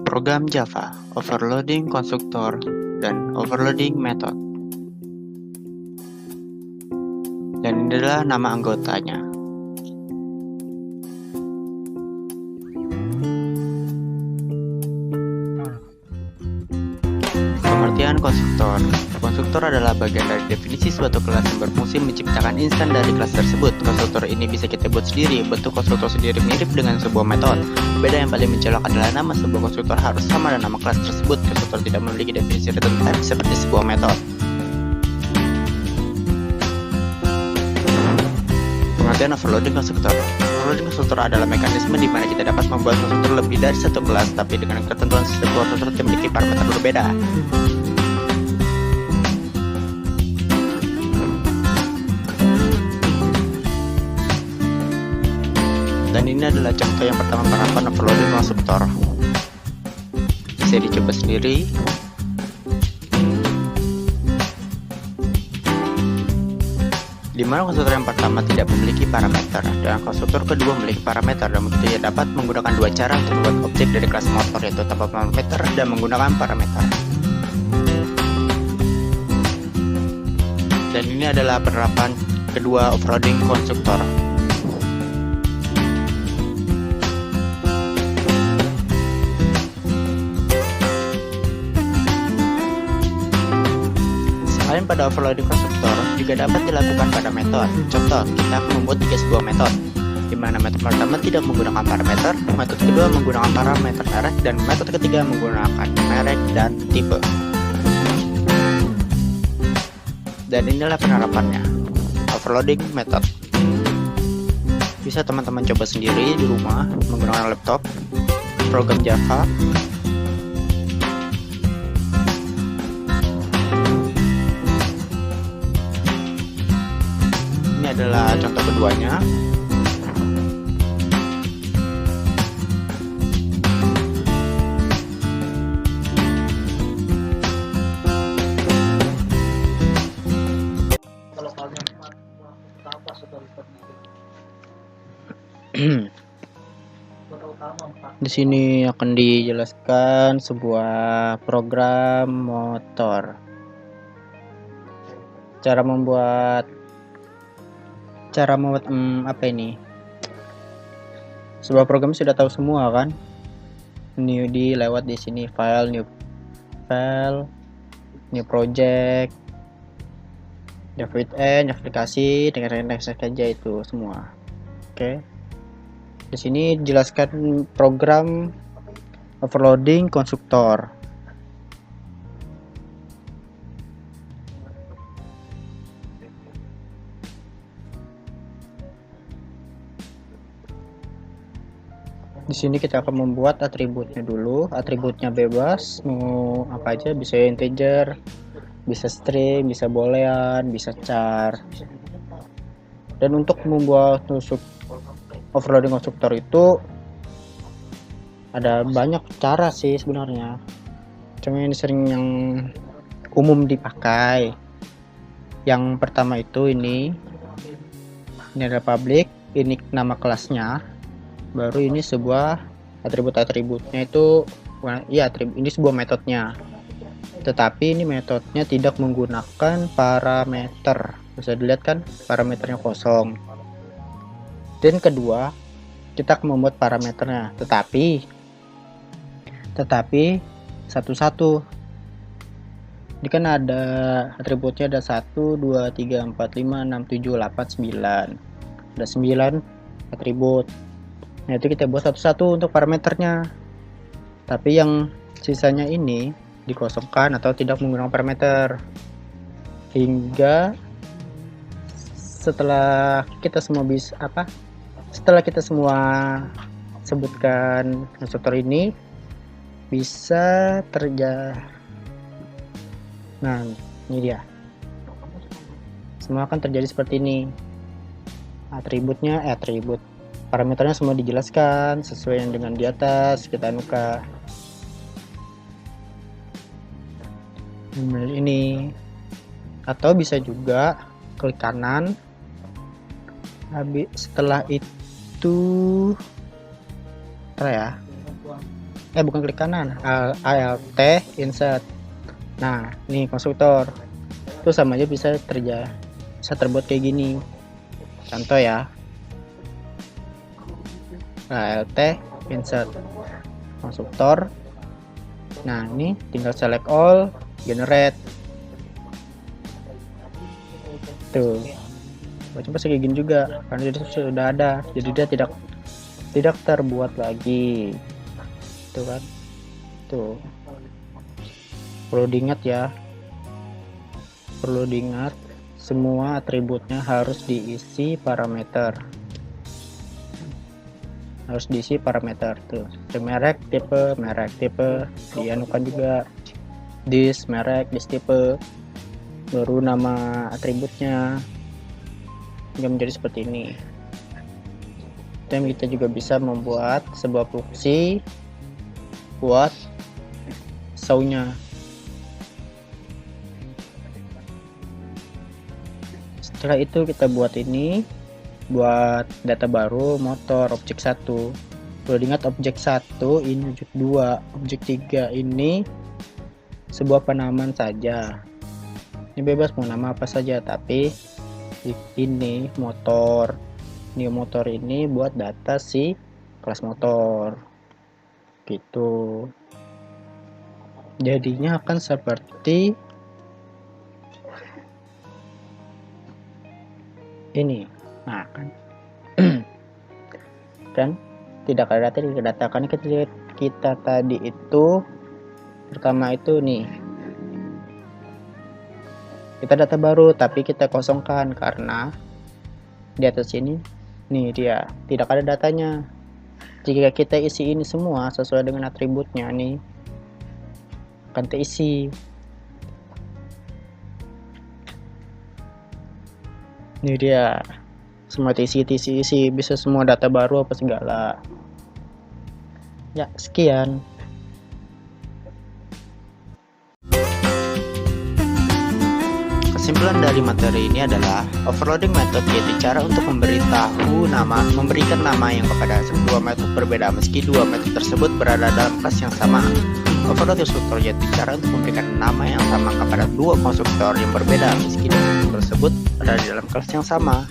Program Java, overloading konstruktor, dan overloading method. Dan ini adalah nama anggotanya. Pengertian konstruktor. Konstruktor adalah bagian dari definisi suatu kelas yang berfungsi menciptakan instan dari kelas tersebut. Konstruktor ini bisa kita buat sendiri. Bentuk konstruktor sendiri mirip dengan sebuah metode. Beda yang paling mencolok adalah nama sebuah konstruktor harus sama dengan nama kelas tersebut. Konstruktor tidak memiliki definisi return type seperti sebuah metode. Pengertian overloading konstruktor. Overloading konstruktor adalah mekanisme di mana kita dapat membuat konstruktor lebih dari satu kelas, tapi dengan ketentuan sebuah konstruktor yang memiliki parameter berbeda. Dan ini adalah contoh yang pertama penerapan overloading konstruktor. Bisa dicoba sendiri. Di mana konstruktor yang pertama tidak memiliki parameter dan konstruktor kedua memiliki parameter, dan begitu ia dapat menggunakan dua cara untuk membuat objek dari kelas motor, yaitu tanpa parameter dan menggunakan parameter. Dan ini adalah penerapan kedua overloading konstruktor. Selain pada overloading konstruktor, juga dapat dilakukan pada metode. Contoh, kita akan membuat tiga sebuah metode, di mana metode pertama tidak menggunakan parameter, metode kedua menggunakan parameter merek, dan metode ketiga menggunakan merek dan tipe. Dan inilah penerapannya, overloading method. Bisa teman-teman coba sendiri di rumah menggunakan laptop, program Java. Ini adalah contoh keduanya. Di sini akan dijelaskan sebuah program motor. Cara membuat apa ini? Sebuah program sudah tahu semua kan? Lewat di sini file, new project, aplikasi, dengan saja itu semua. Oke. Di sini dijelaskan program overloading konstruktor. Di sini kita akan membuat atributnya dulu. Atributnya bebas, mau apa aja, bisa integer, bisa string, bisa boolean, bisa char. Dan untuk membuat overloading konstruktor itu ada banyak cara sih sebenarnya. Cuma yang umum dipakai. Yang pertama itu ini adalah public, ini nama kelasnya. Baru ini sebuah atribut-atributnya itu ini sebuah metodenya, tetapi ini metodenya tidak menggunakan parameter. Bisa dilihat kan parameternya kosong. Dan kedua, kita akan membuat parameternya, tetapi satu-satu. Ini kan ada atributnya, ada 1 2 3 4 5 6 7 8 9. Ada 9 atribut. Nah, itu kita buat satu-satu untuk parameternya. Tapi yang sisanya ini dikosongkan atau tidak menggunakan parameter. Hingga setelah kita semua sebutkan konstruktor ini bisa terjadi. Nah, ini dia. Semua akan terjadi seperti ini. Parameternya semua dijelaskan sesuai dengan di atas. Kita anukan ini, atau bisa juga klik kanan. Setelah itu Ntar ya, bukan klik kanan, Alt insert. Nah ini konstruktor itu sama aja bisa terbuat kayak gini. Contoh ya, Alt insert konstruktor. Nah ini tinggal select all, generate. Tuh, coba kayak gini juga karena itu sudah ada, jadi dia tidak terbuat lagi. Tuh kan, tuh perlu diingat ya, semua atributnya harus diisi parameter, tuh merek tipe dianukan juga, dis merek, dis tipe, baru nama atributnya yang menjadi seperti ini. Dan kita juga bisa membuat sebuah fungsi buat show-nya. Setelah itu kita buat data baru, motor objek 1. Perlu diingat objek 1 ini, objek 2, objek 3 ini sebuah penamaan saja. Ini bebas mau nama apa saja, tapi ini motor ini buat data si kelas motor gitu. Jadinya akan seperti ini. Nah kan kan tidak ada data kan kita tadi itu pertama itu nih, kita data baru tapi kita kosongkan karena di atas ini nih dia tidak ada datanya. Jika kita isi ini semua sesuai dengan atributnya nih, akan terisi. Ini dia semua isi, bisa semua data baru apa segala. Ya, sekian. Kesimpulan dari materi ini adalah overloading method yaitu cara untuk memberikan nama yang kepada sebuah metode berbeda meski dua metode tersebut berada dalam kelas yang sama. Overload konstruktor yaitu cara untuk memberikan nama yang sama kepada dua konstruktor yang berbeda meski dua metode tersebut berada dalam kelas yang sama.